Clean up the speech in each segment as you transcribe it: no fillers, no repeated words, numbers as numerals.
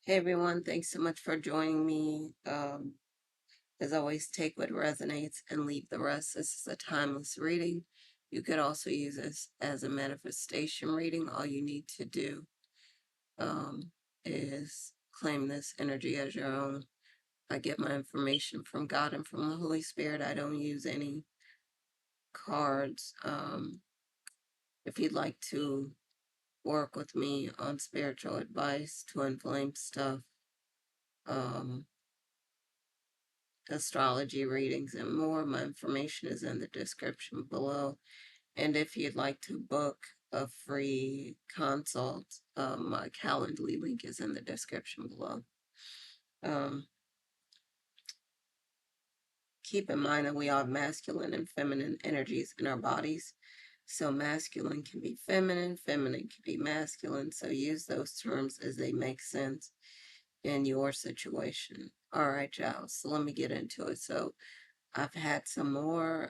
Hey everyone, thanks so much for joining me. As always, take what resonates and leave the rest. This is a timeless reading. You could also use this as a manifestation reading. All you need to do is claim this energy as your own. I get my information from God and from the Holy Spirit. I don't use any cards. If you'd like to work with me on spiritual advice to inflame stuff, um, astrology readings, and more. My information is in the description below. And if you'd like to book a free consult, my Calendly link is in the description below. Um, Keep in mind that we all have masculine and feminine energies in our bodies. So masculine can be feminine, feminine can be masculine. So use those terms as they make sense in your situation. All right, y'all. So let me get into it. So I've had some more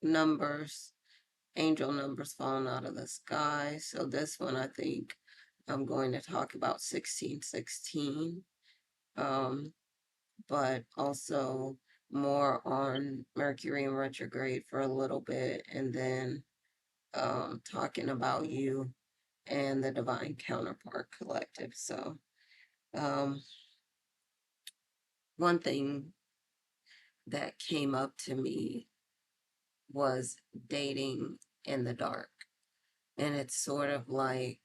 numbers, angel numbers falling out of the sky. So this one, I think I'm going to talk about 1616, but also more on Mercury in retrograde for a little bit, and then talking about you and the Divine Counterpart Collective. So um, one thing that came up to me was dating in the dark. And it's sort of like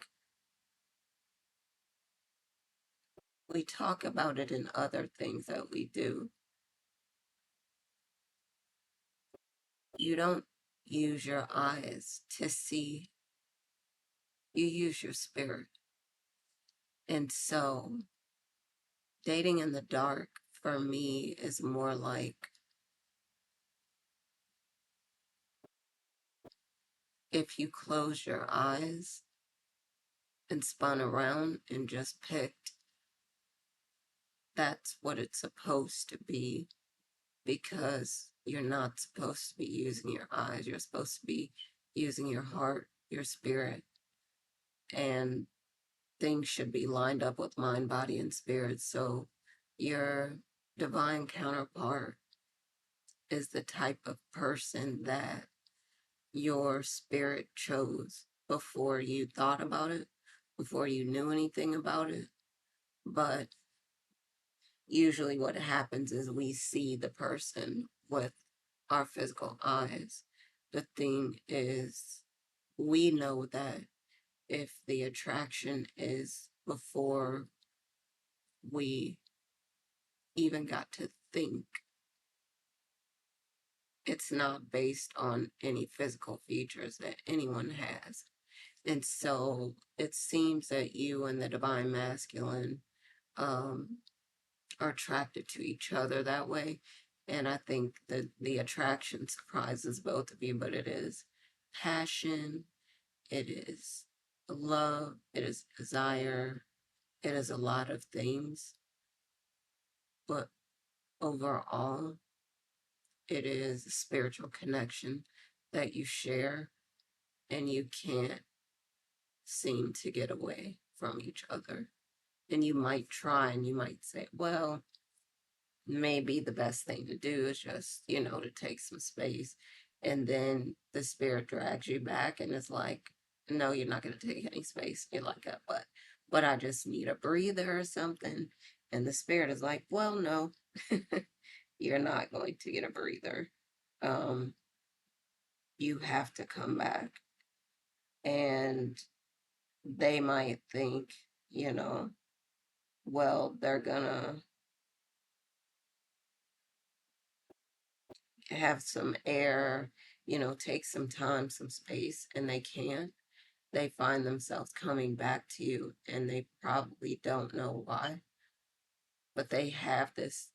we talk about it in other things that we do. You don't use your eyes to see, you use your spirit. And so dating in the dark for me is more like if you close your eyes and spun around and just picked, that's what it's supposed to be, because you're not supposed to be using your eyes. You're supposed to be using your heart, your spirit, and things should be lined up with mind, body, and spirit. So your divine counterpart is the type of person that your spirit chose before you thought about it, before you knew anything about it. But usually what happens is we see the person with our physical eyes. The thing is, we know that if the attraction is before we even got to think, it's not based on any physical features that anyone has. And so it seems that you and the divine masculine um, are attracted to each other that way. And I think that the attraction surprises both of you, but it is passion, it is love, it is desire, it is a lot of things. But overall, it is a spiritual connection that you share, and you can't seem to get away from each other. And you might try and you might say, well, maybe the best thing to do is just, to take some space. And then the spirit drags you back and it's like, no, you're not going to take any space. You're like, but I just need a breather or something. And the spirit is like, well, no, you're not going to get a breather. Um, you have to come back. And they might think, you know, well, they're gonna have some air, take some time, some space, and they can't. They find themselves coming back to you, and they probably don't know why, but they have this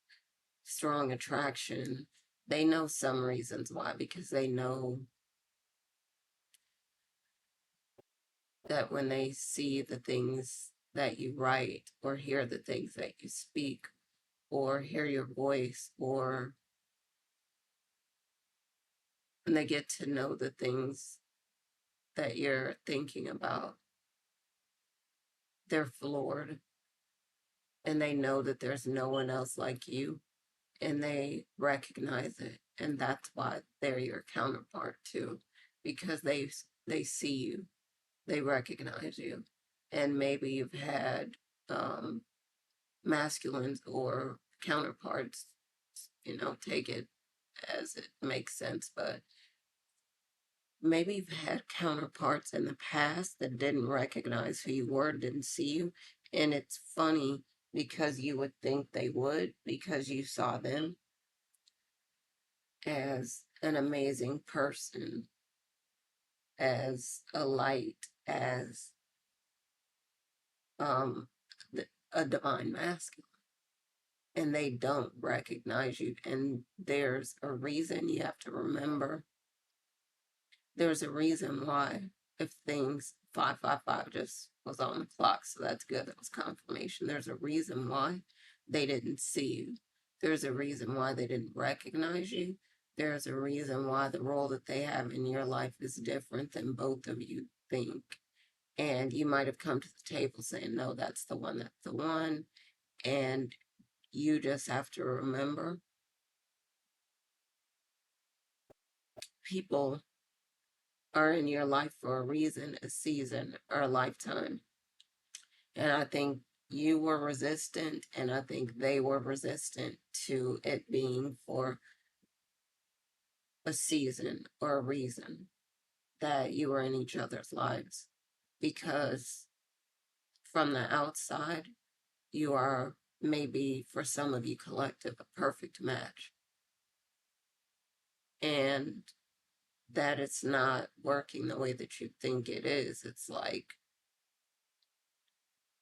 strong attraction. They know some reasons why, because they know that when they see the things that you write, or hear the things that you speak, or hear your voice, or when they get to know the things that you're thinking about, they're floored and they know that there's no one else like you and they recognize it, and that's why they're your counterpart too, because they see you, they recognize you. And maybe you've had um masculines or counterparts, take it as it makes sense, but maybe you've had counterparts in the past that didn't recognize who you were, didn't see you. And it's funny because you would think they would, because you saw them as an amazing person, as a light, as um, a divine masculine. And they don't recognize you. And there's a reason. You have to remember there's a reason why. If things 555 just was on the clock, so that's good, that was confirmation. There's a reason why they didn't see you. There's a reason why they didn't recognize you. There's a reason why the role that they have in your life is different than both of you think. And you might have come to the table saying, no, that's the one, that's the one. And you just have to remember, people are in your life for a reason, a season, or a lifetime. And I think you were resistant, and I think they were resistant to it being for a season or a reason that you were in each other's lives. Because from the outside, you are, maybe for some of you collective, a perfect match. And that it's not working the way that you think it is. It's like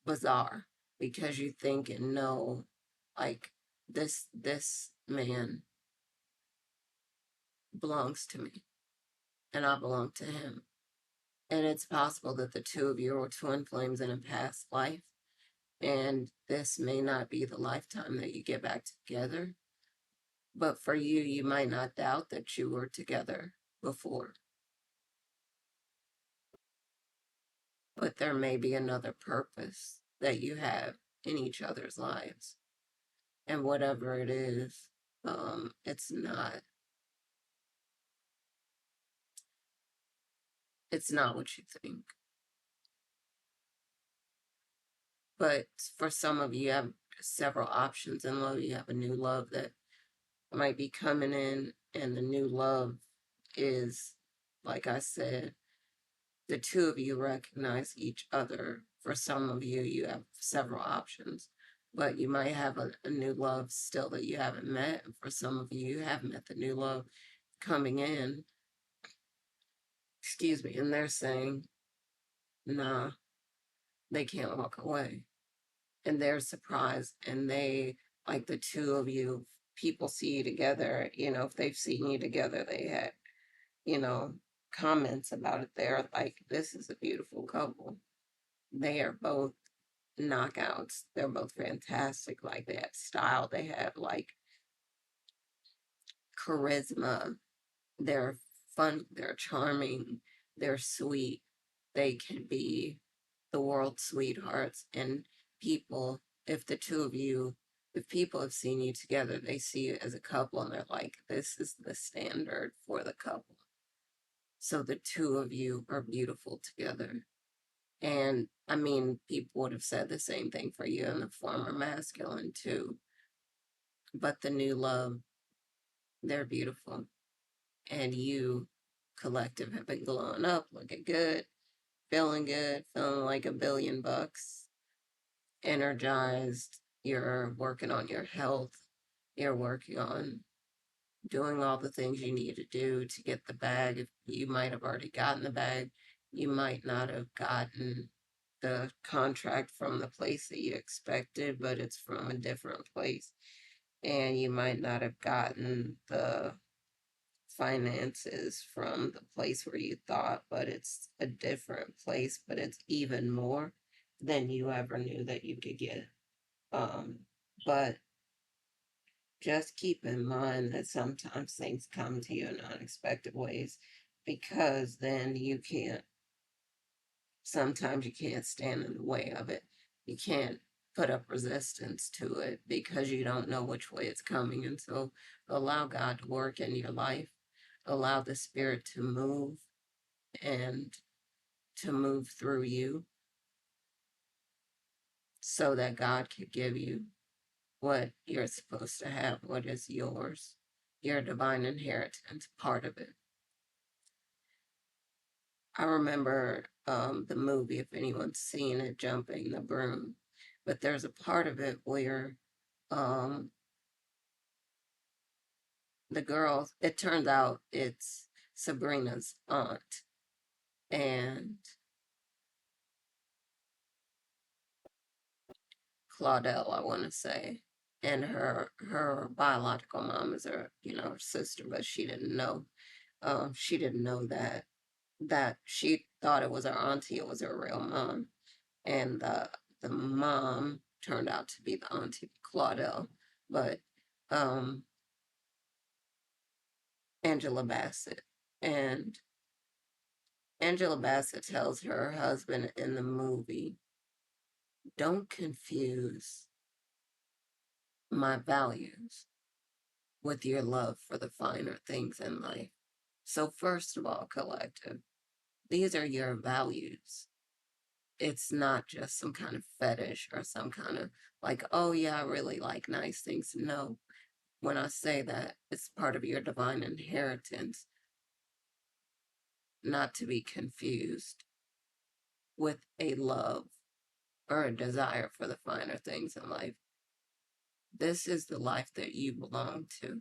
bizarre, because you think and know, like, this man belongs to me and I belong to him. And it's possible that the two of you were twin flames in a past life, and this may not be the lifetime that you get back together. But for you, you might not doubt that you were together before. But there may be another purpose that you have in each other's lives. And whatever it is, it's not what you think. But for some of you, you have several options in love. You have a new love that might be coming in, and the new love is, like I said, the two of you recognize each other. For some of you, you have several options, but you might have a new love still that you haven't met. And for some of you, you have met the new love coming in, excuse me, and they're saying, nah, they can't walk away. And they're surprised, and they, like, the two of you, people see you together, if they've seen you together, they had, you know, comments about it. They're like, this is a beautiful couple. They are both knockouts. They're both fantastic. Like, they have style, they have like charisma, they're fun, they're charming, they're sweet. They can be the world's sweethearts. And people, if the two of you, if people have seen you together, they see you as a couple and they're like, this is the standard for the couple. So the two of you are beautiful together. And I mean, people would have said the same thing for you in the former masculine too. But the new love, they're beautiful. And you, collective, have been glowing up, looking good, feeling like $1 billion, energized. You're working on your health. You're working on doing all the things you need to do to get the bag. If you might have already gotten the bag, you might not have gotten the contract from the place that you expected, but it's from a different place. And you might not have gotten the finances from the place where you thought, but it's a different place, but it's even more than you ever knew that you could get. Um, but just keep in mind that sometimes things come to you in unexpected ways, because then sometimes you can't stand in the way of it. You can't put up resistance to it because you don't know which way it's coming. And so allow God to work in your life, allow the Spirit to move and to move through you so that God could give you what you're supposed to have, what is yours, your divine inheritance, part of it. I remember the movie, if anyone's seen it, Jumping the Broom, but there's a part of it where um, the girl, it turns out it's Sabrina's aunt, and Claudel, I want to say, and her biological mom is her, her sister, but she didn't know. She didn't know that she thought it was her auntie, it was her real mom, and the mom turned out to be the auntie Claudel, but um, Angela Bassett, and Angela Bassett tells her husband in the movie, "Don't confuse my values with your love for the finer things in life." So, first of all, collective, these are your values. It's not just some kind of fetish or some kind of like, oh, yeah, I really like nice things. No, when I say that, it's part of your divine inheritance, not to be confused with a love or a desire for the finer things in life. This is the life that you belong to.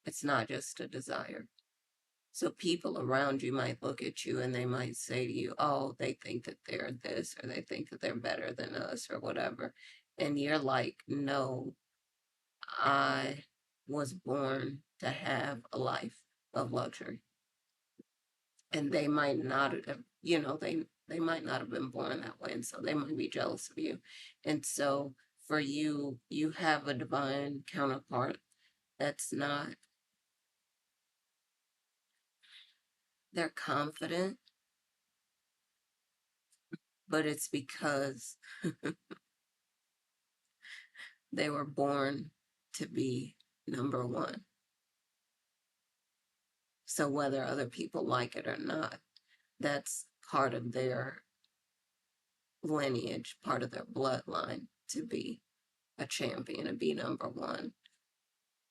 It's not just a desire. So people around you might look at you and they might say to you, oh, they think that they're this or they think that they're better than us or whatever. And you're like, no, I was born to have a life of luxury. And they might not have, they might not have been born that way. And so they might be jealous of you. And so for you, you have a divine counterpart that's not, they're confident, but it's because they were born to be number one. So whether other people like it or not, that's part of their lineage, part of their bloodline to be a champion and be number one,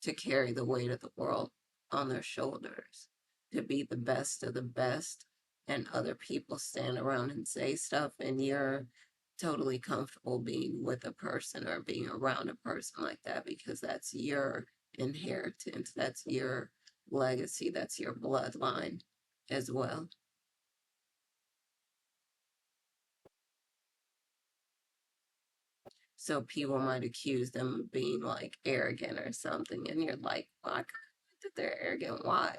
to carry the weight of the world on their shoulders, to be the best of the best, and other people stand around and say stuff, and you're totally comfortable being with a person or being around a person like that because that's your inheritance, that's your legacy, that's your bloodline as well. So people might accuse them of being like arrogant or something, and you're like, well, I can't that they're arrogant. Why?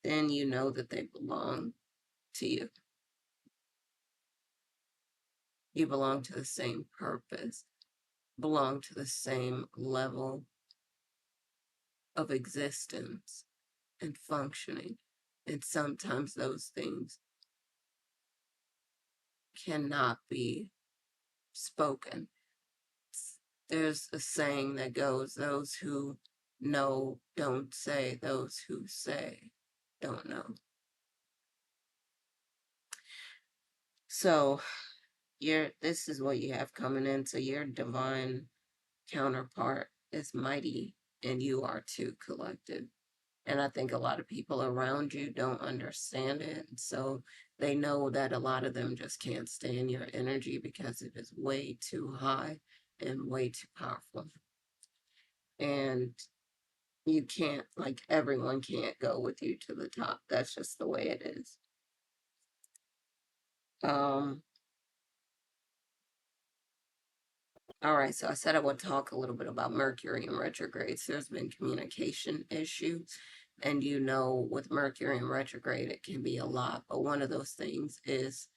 Then you know that they belong to you. You belong to the same purpose, belong to the same level of existence and functioning. And sometimes those things cannot be spoken. There's a saying that goes, those who know don't say, those who say don't know. So this is what you have coming in. So your divine counterpart is mighty, and you are too, collected. And I think a lot of people around you don't understand it. So they know that a lot of them just can't stand your energy because it is way too high and way too powerful. And you can't, like, everyone can't go with you to the top. That's just the way it is. Um, all right, so I said I would talk a little bit about Mercury in retrogrades. There's been communication issues, and with Mercury in retrograde, it can be a lot. But one of those things is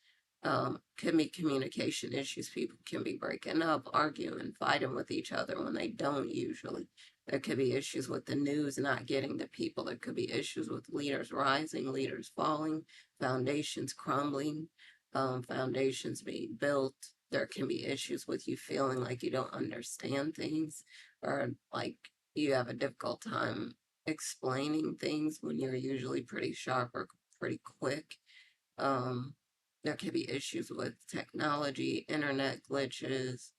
can be communication issues. People can be breaking up, arguing, fighting with each other when they don't usually. There could be issues with the news not getting to people. There could be issues with leaders rising, leaders falling, foundations crumbling. foundations being built. There can be issues with you feeling like you don't understand things, or like you have a difficult time explaining things when you're usually pretty sharp or pretty quick. Um, there can be issues with technology, internet glitches,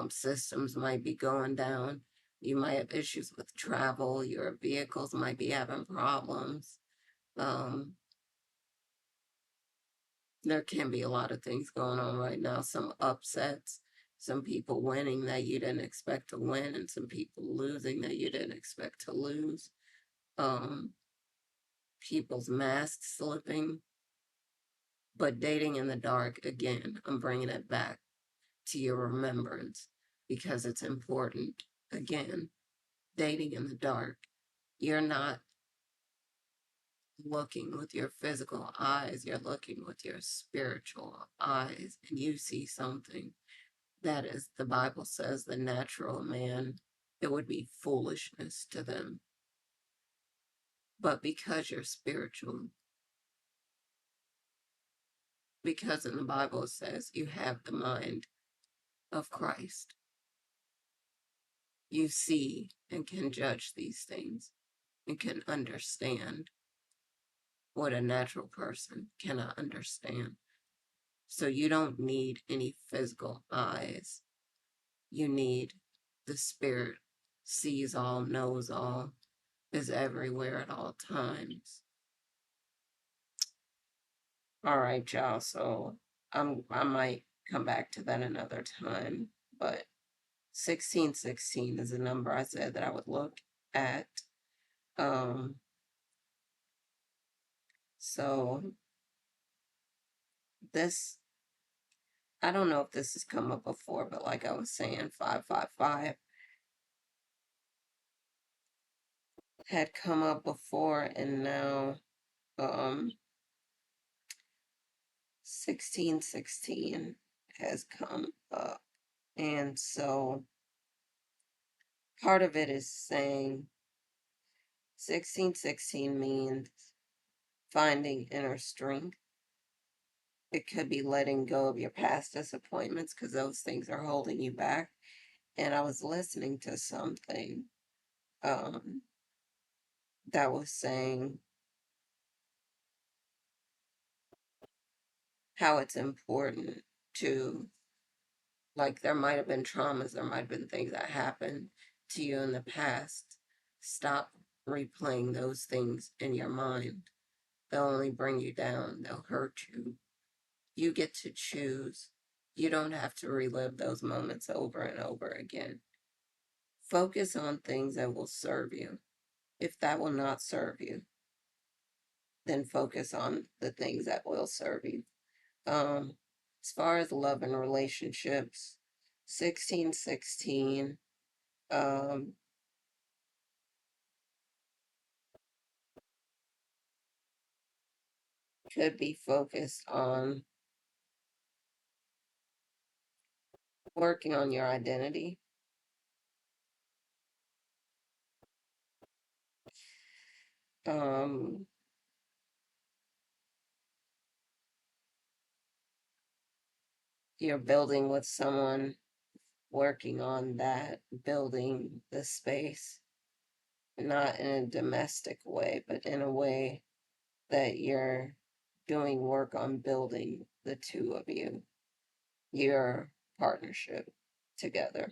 systems might be going down. You might have issues with travel, your vehicles might be having problems. Um, there can be a lot of things going on right now, some upsets, some people winning that you didn't expect to win, and some people losing that you didn't expect to lose. Um, people's masks slipping, but dating in the dark, again, I'm bringing it back to your remembrance because it's important. Again, dating in the dark, you're not looking with your physical eyes, you're looking with your spiritual eyes, and you see something that is, the Bible says, the natural man, it would be foolishness to them. But because you're spiritual, because in the Bible it says you have the mind of Christ, you see and can judge these things and can understand what a natural person cannot understand. So you don't need any physical eyes. You need the spirit, sees all, knows all, is everywhere at all times. All right, y'all. So I might come back to that another time, but 1616 is a number I said that I would look at. Um, so this, I don't know if this has come up before, but like I was saying, 555 had come up before, and now 1616 has come up. And so part of it is saying 1616 means finding inner strength. It could be letting go of your past disappointments because those things are holding you back. And I was listening to something um, that was saying how it's important to, like, there might have been traumas, there might have been things that happened to you in the past. Stop replaying those things in your mind. They'll only bring you down, they'll hurt you. You get to choose. You don't have to relive those moments over and over again. Focus on things that will serve you. If that will not serve you, then focus on the things that will serve you. As far as love and relationships, 1616 um, could be focused on working on your identity. Um, you're building with someone, working on that, building the space, not in a domestic way, but in a way that you're doing work on building the two of you, your partnership together.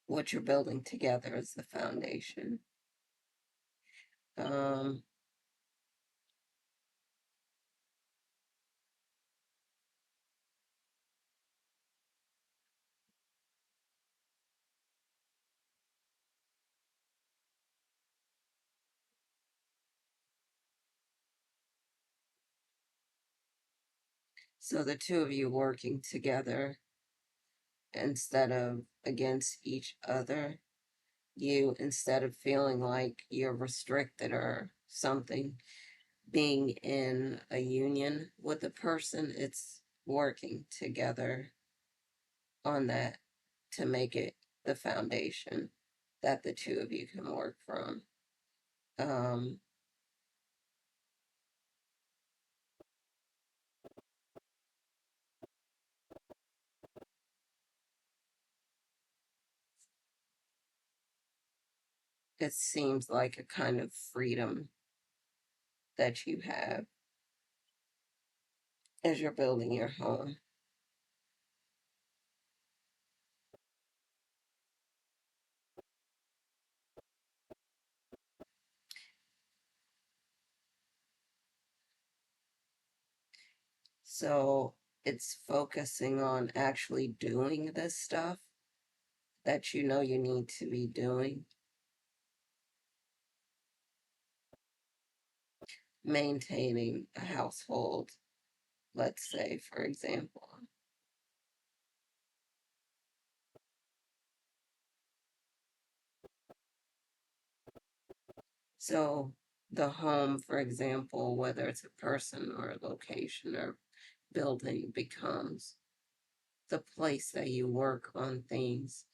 What you're building together is the foundation. Um, so the two of you working together instead of against each other, you, instead of feeling like you're restricted or something, being in a union with a person, it's working together on that to make it the foundation. that the two of you can work from. Um, it seems like a kind of freedom that you have as you're building your home. So it's focusing on actually doing this stuff that you know you need to be doing, maintaining a household, let's say, for example. So the home, for example, whether it's a person or a location or building, becomes the place that you work on things,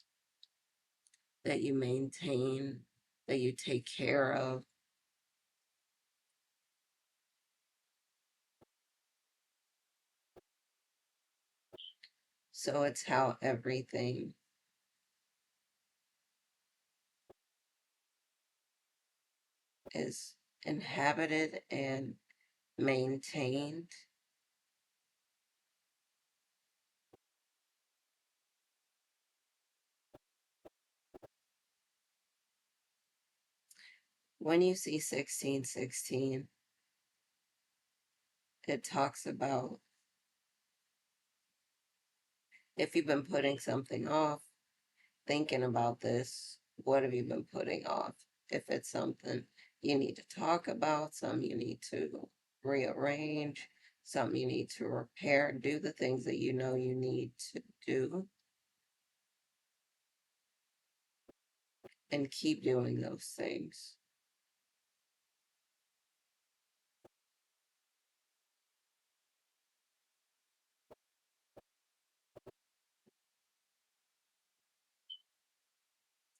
that you maintain, that you take care of. So it's how everything is inhabited and maintained. When you see 1616, it talks about if you've been putting something off, thinking about this, what have you been putting off? If it's something you need to talk about, something you need to rearrange, something you need to repair, do the things that you know you need to do and keep doing those things.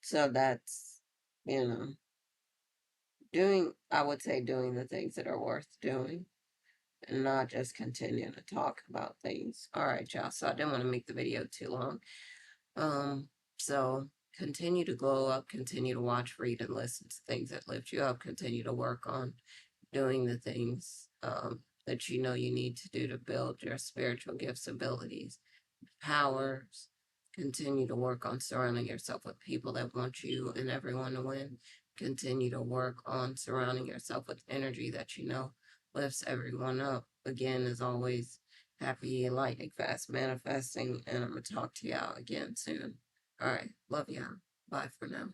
So that's, you know, I would say doing the things that are worth doing and not just continuing to talk about things. All right, y'all. So I didn't want to make the video too long. Um, so continue to glow up, continue to watch, read, and listen to things that lift you up, continue to work on doing the things that you know you need to do to build your spiritual gifts, abilities, powers. Continue to work on surrounding yourself with people that want you and everyone to win. Continue to work on surrounding yourself with energy that you know lifts everyone up. Again, as always, happy lightning fast manifesting, and I'm gonna talk to y'all again soon. All right, love y'all. Bye for now.